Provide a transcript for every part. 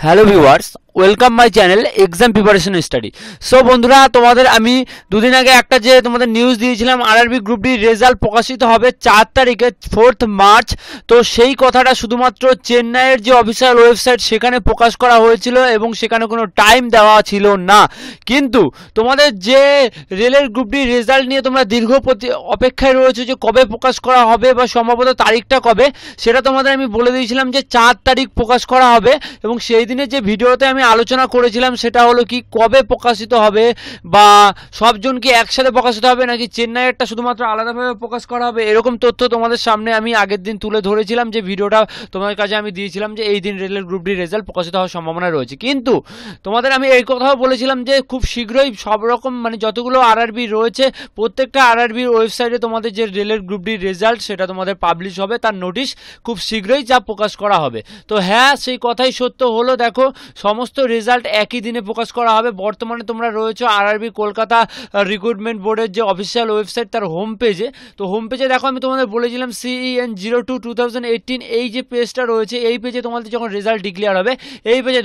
Hello viewers, welcome my channel exam preparation study. So বন্ধুরা, তোমাদের আমি দুদিন আগে একটা যে তোমাদের নিউজ দিয়েছিলাম আরআরবি গ্রুপ ডি রেজাল্ট প্রকাশিত হবে 4 তারিখে 4th মার্চ। তো সেই কথাটা শুধুমাত্র চেন্নাইয়ের যে অফিসিয়াল ওয়েবসাইট সেখানে প্রকাশ করা হয়েছিল এবং সেখানে কোনো টাইম দেওয়া ছিল না। কিন্তু তোমাদের যে রেলের গ্রুপ ডি রেজাল্ট নিয়ে তোমরা দীর্ঘ অপেক্ষায় রয়েছে যে কবে প্রকাশ করা হবে বা সম্ভবত তারিখটা কবে, সেটা তোমাদের আমি বলে দিয়েছিলাম যে 4 তারিখ প্রকাশ করা হবে। এবং সেই দিনের যে ভিডিওতে আমি আলোচনা করেছিলাম সেটা হলো কি কবে প্রকাশিত হবে বা সবজন কি একসাথে প্রকাশিত হবে নাকি চেন্নাইয়েরটা শুধুমাত্র আলাদাভাবে প্রকাশ করা হবে, এরকম তথ্য তোমাদের সামনে আমি আগের দিন তুলে ধরেছিলাম। যে ভিডিওটা তোমাদের কাছে আমি দিয়েছিলাম যে এই দিন রেলের গ্রুপ ডি রেজাল্ট প্রকাশিত হওয়ার সম্ভাবনা রয়েছে। কিন্তু তোমাদের আমি এই কথাও বলেছিলাম যে খুব শীঘ্রই সব রকম যতগুলো আরআরবি রয়েছে প্রত্যেকটা আরআরবির ওয়েবসাইটে তোমাদের যে রেলের গ্রুপ ডি রেজাল্ট সেটা তোমাদের পাবলিশ হবে, তার নোটিশ খুব শীঘ্রই যা প্রকাশ করা হবে। তো হ্যাঁ, সেই কথাই সত্য হলো। দেখো, সমস্ত রেজাল্ট একই দিনে প্রকাশ করা হবে। বর্তমানে তোমরা রয়েছে আরআরবি কলকাতা রিক্রুটমেন্ট বোর্ডের যে অফিসিয়াল ওয়েবসাইট তার হোম পেজে। তো হোম পেজে দেখো, আমি তোমাদের বলেছিলাম CEN02-2018 এই যে পেজটা রয়েছে এই পেজে তোমাদের যখন রেজাল্ট ডিক্লেয়ার হবে এই পেজে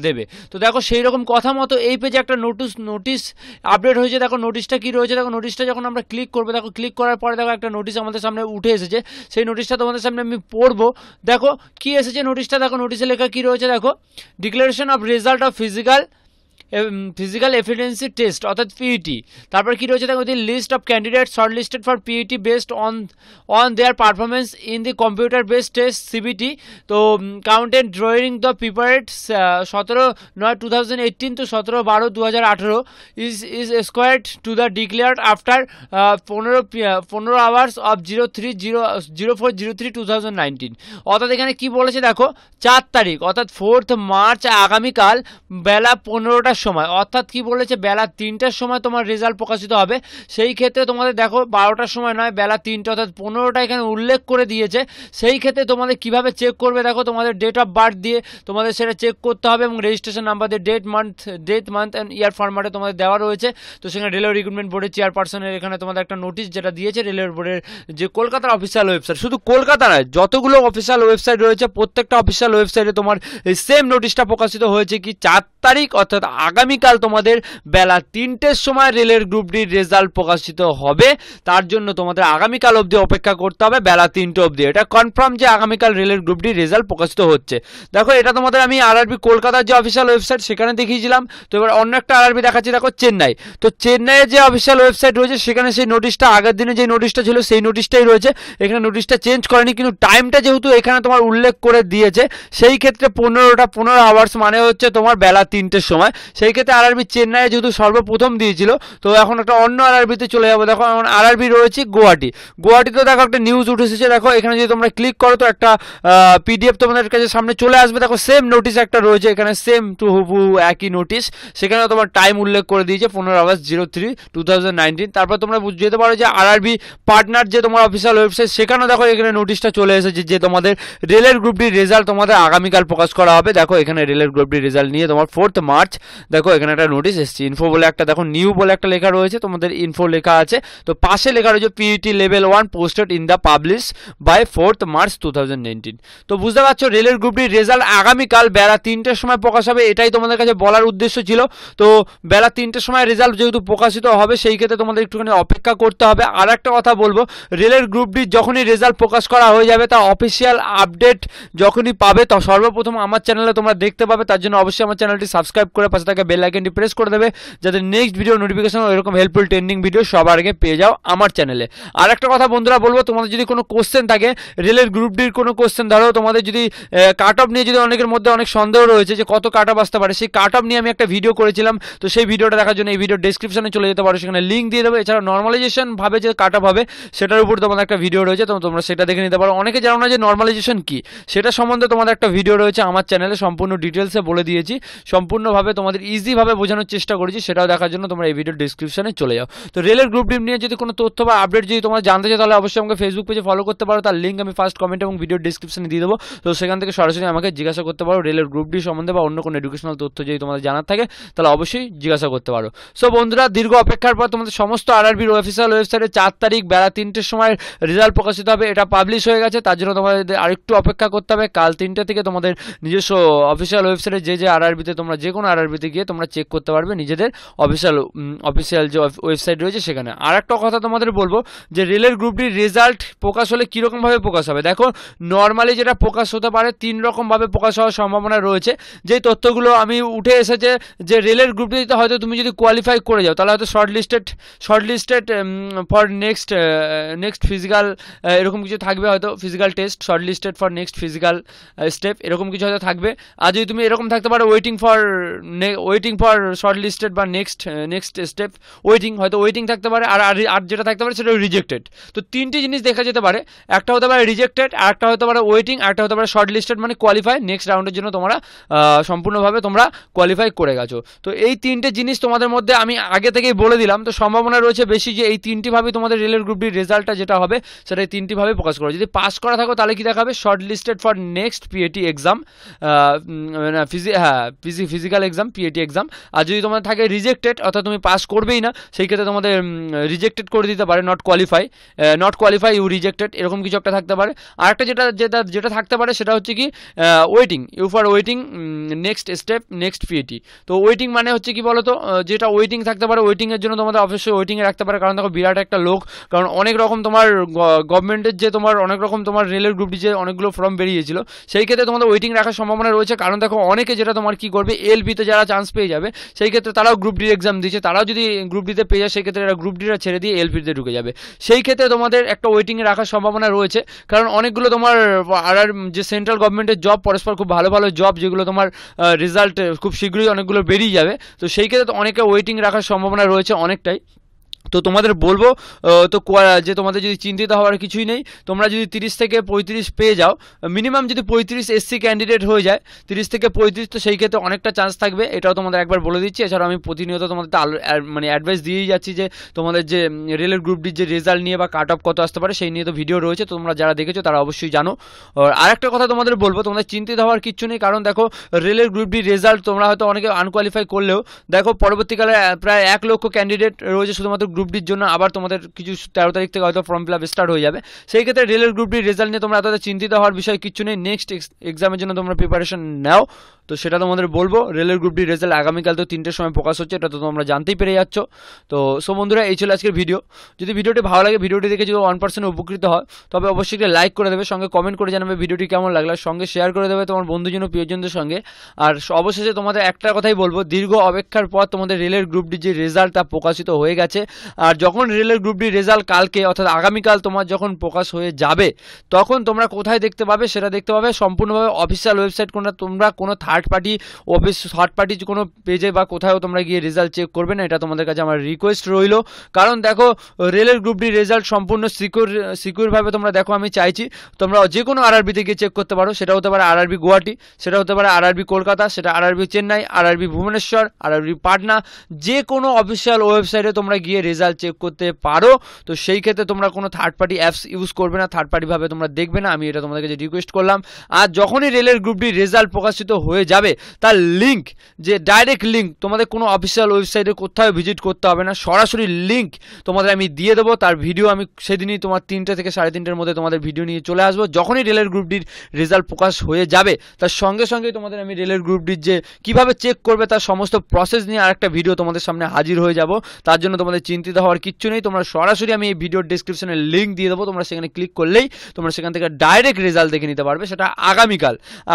দেবে। তো দেখো, সেই রকম কথা মতো এই পেজে একটা নোটিশ আপডেট হয়েছে। দেখো নোটিশটা কি রয়েছে, দেখো নোটিশটা যখন আমরা ক্লিক করবো, দেখো ক্লিক করার পরে দেখো একটা নোটিশ আমাদের সামনে উঠে এসেছে। সেই নোটিশটা তোমাদের সামনে আমি পড়বো। দেখো কি এসেছে নোটিশটা, দেখো নোটিশে লেখা কি রয়েছে, দেখো declaration of result of physical efficiency test অর্থাৎ পিইটি। তারপর কি রয়েছে দেখো, the list of candidate shortlisted for PET based on their performance in the computer based test CBT. তো conducted during the period 17/9/2018 to 17/12/2018 is escorted to the declared after 15 hours of 04/03/2019। অর্থাৎ এখানে কি বলেছে দেখো, 4 তারিখ অর্থাৎ 4th March আগামীকাল বেলা 15টার সময়, অর্থাৎ কি বলেছে বেলা 3টার সময় তোমার রেজাল্ট প্রকাশিত হবে। সেই ক্ষেত্রে তোমাদের দেখো 12টার সময় নয়, বেলা 3টা অর্থাৎ 15টা এখানে উল্লেখ করে দিয়েছে। সেই ক্ষেত্রে তোমাদের কিভাবে চেক করবে, দেখো তোমাদের ডেট অফ বার্থ দিয়ে তোমাদের সেটা চেক করতে হবে এবং রেজিস্ট্রেশন নাম্বার দিয়ে ডেট মান্থ অ্যান্ড ইয়ার ফরম্যাটে তোমাদের দেওয়া রয়েছে। তো সেখানে রেলওয়ে রিক্রুটমেন্ট বোর্ডের চেয়ারপারসনের এখানে তোমাদের একটা নোটিশ যেটা দিয়েছে রেলওয়ে বোর্ডের যে কলকাতার অফিসিয়াল ওয়েবসাইট, শুধু কলকাতা নয় যতগুলো অফিসিয়াল ওয়েবসাইট রয়েছে প্রত্যেকটা অফিসিয়াল ওয়েবসাইটে তোমার এই সেম নোটিশটা প্রকাশিত হয়েছে কি 4 তারিখ অর্থাৎ আগামীকাল তোমাদের বেলা 3টের সময় রেলের গ্রুপ ডি রেজাল্ট প্রকাশিত হবে। তার জন্য তোমাদের আগামীকাল অবধি অপেক্ষা করতে হবে বেলা 3টে অবধি। এটা কনফার্ম যে আগামীকাল রেলের গ্রুপ ডি রেজাল্ট প্রকাশিত হচ্ছে। দেখো, এটা তোমাদের আমি আরআরবি কলকাতার যে অফিসিয়াল ওয়েবসাইট সেখানে দেখিয়েছিলাম। তো এবার অন্য একটা আরআরবি দেখাচ্ছি, দেখো চেন্নাই। তো চেন্নাইয়ের যে অফিসিয়াল ওয়েবসাইট রয়েছে সেখানে সেই নোটিশটা আগের দিনে যে নোটিশটা ছিল সেই নোটিশটাই রয়েছে। এখানে নোটিশটা চেঞ্জ করেনি, কিন্তু টাইমটা যেহেতু এখানে তোমার উল্লেখ করে দিয়েছে সেই ক্ষেত্রে 15 আওয়ার্স মানে হচ্ছে তোমার বেলা 3টের সময়। সেই ক্ষেত্রে আরআরবি চেন্নাইয়ে যেহেতু সর্বপ্রথম দিয়েছিল, তো এখন একটা অন্য আরআরবিতে চলে যাবো। দেখো এখন আরআরবি রয়েছে গুয়াহাটিতে দেখো একটা নিউজ উঠে এসেছে। দেখো এখানে যদি তোমরা ক্লিক করো তো একটা পিডিএফ তোমাদের কাছে সামনে চলে আসবে। দেখো সেম নোটিশ একটা রয়েছে এখানে, সেম টু হুবহু একই নোটিশ। সেখানে তোমার টাইম উল্লেখ করে দিয়েছে 15/03/2019। তারপর তোমরা যেতে পারো যে আরআরবি পার্টনার যে তোমার অফিসিয়াল ওয়েবসাইট সেখানেও দেখো এখানে নোটিশটা চলে এসেছে যে তোমাদের রেলের গ্রুপ ডি রেজাল্ট তোমাদের আগামীকাল প্রকাশ করা হবে। দেখো এখানে রেলের গ্রুপ ডি রেজাল্ট নিয়ে তোমার 4th মার্চ দেখো এখানে একটা নোটিশ এসেছে। ইনফো বলে একটা দেখো নিউ বলে একটা লেখা রয়েছে, তোমাদের ইনফো লেখা আছে। তো পাশে লেখা রয়েছে PET level 1 posted in the publish by 4th March 2019। তো বুঝতে পারছো রেলের গ্রুপ ডি রেজাল্ট আগামীকাল বেলা 3টের সময় প্রকাশ হবে। এটাই তোমাদের কাছে বলার উদ্দেশ্য ছিল। তো বেলা 3টের সময় রেজাল্ট যেহেতু প্রকাশিত হবে সেই ক্ষেত্রে তোমাদের একটুখানি অপেক্ষা করতে হবে। আর একটা কথা বলবো, রেলের গ্রুপ ডি যখনই রেজাল্ট প্রকাশ করা হয়ে যাবে তা অফিসিয়াল আপডেট যখনই পাবে তা সর্বপ্রথম আমার চ্যানেলে তোমরা দেখতে পাবে। তার জন্য অবশ্যই আমার চ্যানেলটি সাবস্ক্রাইব করে পাশে থাকা বেল আইকনটি প্রেস করে দেবে যাতে নেক্সট ভিডিও নোটিফিকেশন এরকম হেল্পফুল ট্রেন্ডিং ভিডিও সবার আগে পেয়ে যাও আমার চ্যানেলে। আর একটা কথা বন্ধুরা বলবো, তোমাদের যদি কোনো কোশ্চেন থাকে রেলের গ্রুপ ডির কোনো কোশ্চেন, ধরো তোমাদের যদি কাট অফ নিয়ে যদি অনেকের মধ্যে অনেক সন্দেহ রয়েছে যে কত কাট অফ আসতে পারে, সেই কাট অফ নিয়ে আমি একটা ভিডিও করেছিলাম। তো সেই ভিডিওটা দেখার জন্য এই ভিডিও ডেসক্রিপশনে চলে যেতে পারো, সেখানে লিঙ্ক দিয়ে দেবো। এছাড়া নর্মালাইজেশন ভাবে যে কাট অফ হবে সেটার উপর তোমাদের একটা ভিডিও রয়েছে, তো তোমরা সেটা দেখে নিতে পারো। অনেকে জানো না যে নর্মালাইজেশন কি, সেটা সম্বন্ধে তোমাদের একটা ভিডিও রয়েছে আমার চ্যানেলে, সম্পূর্ণ ডিটেলসে বলে দিয়েছি। সম্পূর্ণভাবে তোমাদের তোমাদের ইজিভাবে বোঝানোর চেষ্টা করেছি, সেটাও দেখার জন্য তোমরা এই ভিডিও ডিসক্রিপশনে চলে যাও। তো রেলের গ্রুপ ডি নিয়ে যদি কোনো তথ্য বা আপডেট যদি তোমরা জানতে চাও তাহলে অবশ্যই আমাকে ফেসবুক পেজে ফলো করতে পারো, তার লিঙ্ক আমি ফার্স্ট কমেন্ট এবং ভিডিও ডিসক্রিপশনে দিয়ে দেবো। তো সেখান থেকে সরাসরি আমাকে জিজ্ঞাসা করতে পারো রেলের গ্রুপ ডি সম্বন্ধে বা অন্য কোনো এডুকেশনাল তথ্য যদি তোমাদের জানার থাকে তাহলে অবশ্যই জিজ্ঞাসা করতে পারো। সো বন্ধুরা, দীর্ঘ অপেক্ষার পর তোমাদের সমস্ত আরআরবির অফিসিয়াল ওয়েবসাইটে 4 তারিখ বেলা 3টের সময় রেজাল্ট প্রকাশিত হবে। এটা পাবলিশ হয়ে গেছে, তার জন্য তোমাদের আরেকটু অপেক্ষা করতে হবে। কাল 3টে থেকে তোমাদের নিজস্ব অফিসিয়াল ওয়েবসাইটে যে আরআরবিতে তোমরা যে কোনো আরআরবিতে গিয়ে তোমরা চেক করতে পারবে নিজেদের অফিসিয়াল যে ওয়েবসাইট রয়েছে সেখানে। আর একটা কথা তোমাদের বলবো যে রেলের গ্রুপ ডির রেজাল্ট প্রকাশ হলে কীরকমভাবে প্রকাশ হবে। দেখো, নর্মালি যেটা প্রকাশ হতে পারে 3 রকমভাবে প্রকাশ হওয়ার সম্ভাবনা রয়েছে। যেই তথ্যগুলো আমি উঠে এসেছে যে রেলের গ্রুপ ডিতে হয়তো তুমি যদি কোয়ালিফাই করে যাও তাহলে হয়তো শর্টলিস্টেড ফর নেক্সট ফিজিক্যাল এরকম কিছু থাকবে, হয়তো physical test, shortlisted for next physical step এরকম কিছু হয়তো থাকবে। আর যদি তুমি এরকম থাকতে পারো ওয়েটিং ফর শর্টলিস্টেড বা নেক্সট স্টেপ ওয়েটিং থাকতে পারে। আর যেটা থাকতে পারে সেটা রিজেক্টেড। তো 3টি জিনিস দেখা যেতে পারে, একটা হতে পারে রিজেক্টেড, আর একটা হতে পারে ওয়েটিং, আর একটা হতে পারে শর্টলিস্টেড মানে কোয়ালিফাই, নেক্সট রাউন্ডের জন্য তোমরা সম্পূর্ণভাবে তোমরা কোয়ালিফাই করে গেছো। তো এই 3টে জিনিস তোমাদের মধ্যে আমি আগে থেকেই বলে দিলাম। তো সম্ভাবনা রয়েছে বেশি যে এই 3টি ভাবে তোমাদের রেলের গ্রুপ ডির রেজাল্টটা যেটা হবে সেটা এই 3টি ভাবে প্রকাশ করো। যদি পাস করা থাকো তাহলে কি দেখাবে shortlisted for next PAT exam, physical exam, PAT exam. আর যদি তোমাদের থাকে রিজেক্টেড অর্থাৎ তুমি পাস করবেই না, সেই ক্ষেত্রে তোমাদের রিজেক্টেড করে দিতে পারে, নট কোয়ালিফাই ইউ রিজেক্টেড এরকম কিছু একটা থাকতে পারে। আর একটা যেটা থাকতে পারে সেটা হচ্ছে কি waiting, you for waiting next step next PAT. তো ওয়েটিং মানে হচ্ছে কি বলতো, যেটা ওয়েটিং থাকতে পারে ওয়েটিংয়ের জন্য তোমাদের অবশ্যই ওয়েটিংয়ে রাখতে পারে। কারণ দেখো বিরাট একটা লোক, কারণ অনেক রকম তোমার গভর্নমেন্টের যে তোমার অনেক রকম তোমার রেলের গ্রুপ ডি যে অনেকগুলো ফর্ম বেরিয়েছিল, সেই ক্ষেত্রে তোমাদের ওয়েটিং রাখার সম্ভাবনা রয়েছে। কারণ দেখো অনেকে যেটা তোমার কি করবে এলপিতে যারা চান্স পেয়ে যাবে সেই ক্ষেত্রে তারাও গ্রুপ ডির এক্সাম দিচ্ছে, তারাও যদি গ্রুপ ডিতে পেয়ে যায় সেই ক্ষেত্রে এরা গ্রুপ ডিটা ছেড়ে দিয়ে এলপিতে ঢুকে যাবে। সেই ক্ষেত্রে তোমাদের একটা ওয়েটিংয়ে রাখার সম্ভাবনা রয়েছে। কারণ অনেকগুলো তোমার যে সেন্ট্রাল গভর্নমেন্টের জব পরস্পর খুব ভালো ভালো জব যেগুলো তোমার রেজাল্ট খুব শীঘ্রই অনেকগুলো বেরিয়ে যাবে, তো সেই ক্ষেত্রে তো অনেকে ওয়েটিং রাখার সম্ভাবনা রয়েছে অনেকটাই। তো তোমাদের বলবো তো যে তোমাদের যদি চিন্তিত হওয়ার কিছুই নেই, তোমরা যদি 30 থেকে 35 পেয়ে যাও, মিনিমাম যদি 35 এসসি ক্যান্ডিডেট হয়ে যায় 30 থেকে 35, তো সেই ক্ষেত্রে অনেকটা চান্স থাকবে, এটাও তোমাদের একবার বলে দিচ্ছি। এছাড়াও আমি প্রতিনিয়ত তোমাদের মানে অ্যাডভাইস দিয়েই যাচ্ছি যে তোমাদের যে রেলের গ্রুপ ডির যে রেজাল্ট নিয়ে বা কাট অফ কত আসতে পারে সেই নিয়ে তো ভিডিও রয়েছে, তোমরা যারা দেখেছো তারা অবশ্যই জানো। আর একটা কথা তোমাদের বলবো, তোমাদের চিন্তিত হওয়ার কিচ্ছু নেই। কারণ দেখো রেলের গ্রুপ ডির রেজাল্ট তোমরা হয়তো অনেকে আনকোয়ালিফাই করলেও দেখো পরবর্তীকালে প্রায় 1 লক্ষ ক্যান্ডিডেট রয়েছে শুধুমাত্র গ্রুপ ডির জন্য। আবার তোমাদের কিছু 13 তারিখ থেকে হয়তো ফর্ম ফিল আপ স্টার্ট হয়ে যাবে। সেই ক্ষেত্রে রেলের গ্রুপ ডির রেজাল্ট নিয়ে তোমরা এতটা চিন্তিত হওয়ার বিষয় কিছু নেই। নেক্সট এক্সামের জন্য তোমরা প্রিপারেশন নাও। তো সেটা তোমাদের বলবো, রেলের গ্রুপ ডির রেজাল্ট আগামীকাল তো 3টের সময় প্রকাশ হচ্ছে, এটা তো তোমরা জানতেই পেরে যাচ্ছ। তো সো বন্ধুরা, এই ছিল আজকের ভিডিও। যদি ভিডিওটি ভালো লাগে, ভিডিওটি দেখে যদি 1% উপকৃত হয় তবে অবশ্যই একটা লাইক করে দেবে, সঙ্গে কমেন্ট করে জানাবে ভিডিওটি কেমন লাগলো, সঙ্গে শেয়ার করে দেবে তোমার বন্ধুজন ও প্রিয়জনদের সঙ্গে। আর অবশেষে তোমাদের একটা কথাই বলবো, দীর্ঘ অপেক্ষার পর তোমাদের রেলের গ্রুপ ডির যে রেজাল্টটা প্রকাশিত হয়ে গেছে। আর যখন রেলের গ্রুপ ডির রেজাল্ট কালকে অর্থাৎ আগামীকাল তোমার যখন প্রকাশ হয়ে যাবে, তখন তোমরা কোথায় দেখতে পাবে সেটা দেখতে পাবে সম্পূর্ণভাবে অফিসিয়াল ওয়েবসাইট। তোমরা কোনো থার্ড পার্টি কোনো পেজে বা কোথাও তোমরা গিয়ে রেজাল্ট চেক করবে না, এটা তোমাদের কাছে আমার রিকোয়েস্ট রইল। কারণ দেখো রেলের গ্রুপ ডি রেজাল্ট সম্পূর্ণ সিকিউরভাবে তোমরা দেখো, আমি চাইছি তোমরা যে কোনো আরআরবিতে গিয়ে চেক করতে পারো। সেটা হতে পারে আরআরবি গুয়াহাটি, সেটা হতে পারে আরআরবি কলকাতা, সেটা RRB Chennai, RRB Bhubaneswar, RRB Patna, যে কোনো অফিসিয়াল ওয়েবসাইটে তোমরা গিয়ে রেজাল্ট চেক করতে পারো। তো সেই ক্ষেত্রে তোমরা কোনো থার্ড পার্টি অ্যাপস ইউজ করবে না, থার্ড পার্টিভাবে তোমরা দেখবে না, আমি এটা তোমাদের কাছে রিকোয়েস্ট করলাম। আর যখনই রেলের গ্রুপ ডি রেজাল্ট প্রকাশিত হয়ে যাবে তার লিঙ্ক, যে ডাইরেক্ট লিঙ্ক, তোমাদের কোনো অফিসিয়াল ওয়েবসাইটে কোথাও ভিজিট করতে হবে না, সরাসরি লিঙ্ক তোমাদের আমি দিয়ে দেবো। তার ভিডিও আমি সেদিনই তোমার 3টে থেকে 3:30-এর মধ্যে তোমাদের ভিডিও নিয়ে চলে আসবো। যখনই রেলের গ্রুপ ডির রেজাল্ট প্রকাশ হয়ে যাবে তার সঙ্গে সঙ্গেই তোমাদের আমি রেলের গ্রুপ ডির যে কীভাবে চেক করবে তার সমস্ত প্রসেস নিয়ে আরেকটা ভিডিও তোমাদের সামনে হাজির হয়ে যাব। তার জন্য তোমাদের চিন্তিত হওয়ার কিচ্ছু নেই, তোমরা সরাসরি আমি এই ভিডিওর ডিসক্রিপশনে লিঙ্ক দিয়ে দেবো, তোমরা সেখানে ক্লিক করলেই তোমরা সেখান থেকে ডাইরেক্ট রেজাল্ট দেখে নিতে পারবে। সেটা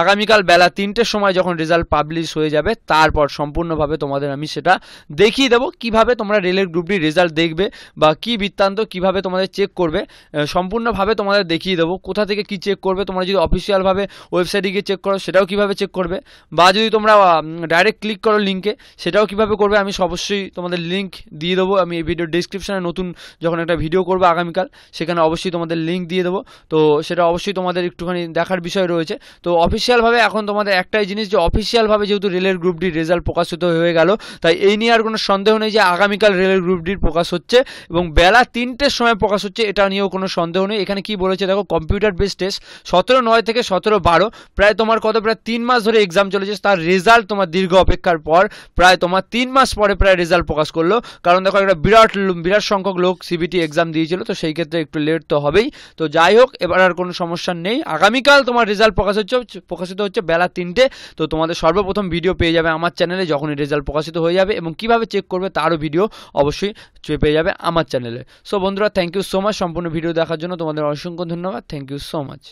আগামীকাল বেলা 3টের সময় যখন রেজাল্ট পাবলিশ হয়ে যাবে তারপর সম্পূর্ণভাবে তোমাদের আমি সেটা দেখিয়ে দেবো কিভাবে তোমরা রেলের গ্রুপ ডি রেজাল্ট দেখবে বা কি বৃত্তান্ত, কিভাবে তোমাদের চেক করবে, সম্পূর্ণভাবে তোমাদের দেখিয়ে দেবো কোথা থেকে কি চেক করবে। তোমরা যদি অফিসিয়ালভাবে ওয়েবসাইটে গিয়ে চেক করো সেটাও কিভাবে চেক করবে, বা যদি তোমরা ডাইরেক্ট ক্লিক করো লিঙ্কে সেটাও কিভাবে করবে, আমি অবশ্যই তোমাদের লিঙ্ক দিয়ে দেবো আমি এই ভিডিও ভিডিও ডিসক্রিপশনে নতুন যখন একটা ভিডিও করবো আগামীকাল, সেখানে অবশ্যই তোমাদের লিঙ্ক দিয়ে দেবো। তো সেটা অবশ্যই তোমাদের একটুখানি দেখার বিষয় রয়েছে। তো অফিসিয়ালভাবে এখন তোমাদের একটাই জিনিস, যে অফিসিয়ালভাবে যেহেতু রেলের গ্রুপ ডির রেজাল্ট প্রকাশিত হয়ে গেল, তাই এই নিয়ে আর কোনো সন্দেহ নেই যে আগামীকাল রেলের গ্রুপ ডির প্রকাশ হচ্ছে এবং বেলা 3টের সময় প্রকাশ হচ্ছে, এটা নিয়েও কোনো সন্দেহ নেই। এখানে কি বলেছে দেখো, কম্পিউটার বেস টেস্ট 17/9 থেকে 17/12, প্রায় তোমার প্রায় 3 মাস ধরে এক্সাম চলেছে, তার রেজাল্ট তোমার দীর্ঘ অপেক্ষার পর প্রায় তোমার 3 মাস পরে প্রায় রেজাল্ট প্রকাশ করলো। কারণ দেখো একটা বিরাট সংখ্যক লোক সিবিটি এক্সাম দিয়েছিল, তো সেই ক্ষেত্রে একটু লেট তো হবেই। তো যাই হোক, এবার আর কোনো সমস্যা নেই, আগামীকাল তোমার রেজাল্ট প্রকাশিত হচ্ছে বেলা 3টে। তো তোমাদের সর্বপ্রথম ভিডিও পেয়ে যাবে আমার চ্যানেলে যখনই রেজাল্ট প্রকাশিত হয়ে যাবে, এবং কিভাবে চেক করবে তারও ভিডিও অবশ্যই পেয়ে যাবে আমার চ্যানেলে। সো বন্ধুরা, থ্যাংক ইউ সো মাচ সম্পূর্ণ ভিডিও দেখার জন্য, তোমাদের অসংখ্য ধন্যবাদ। Thank you so much.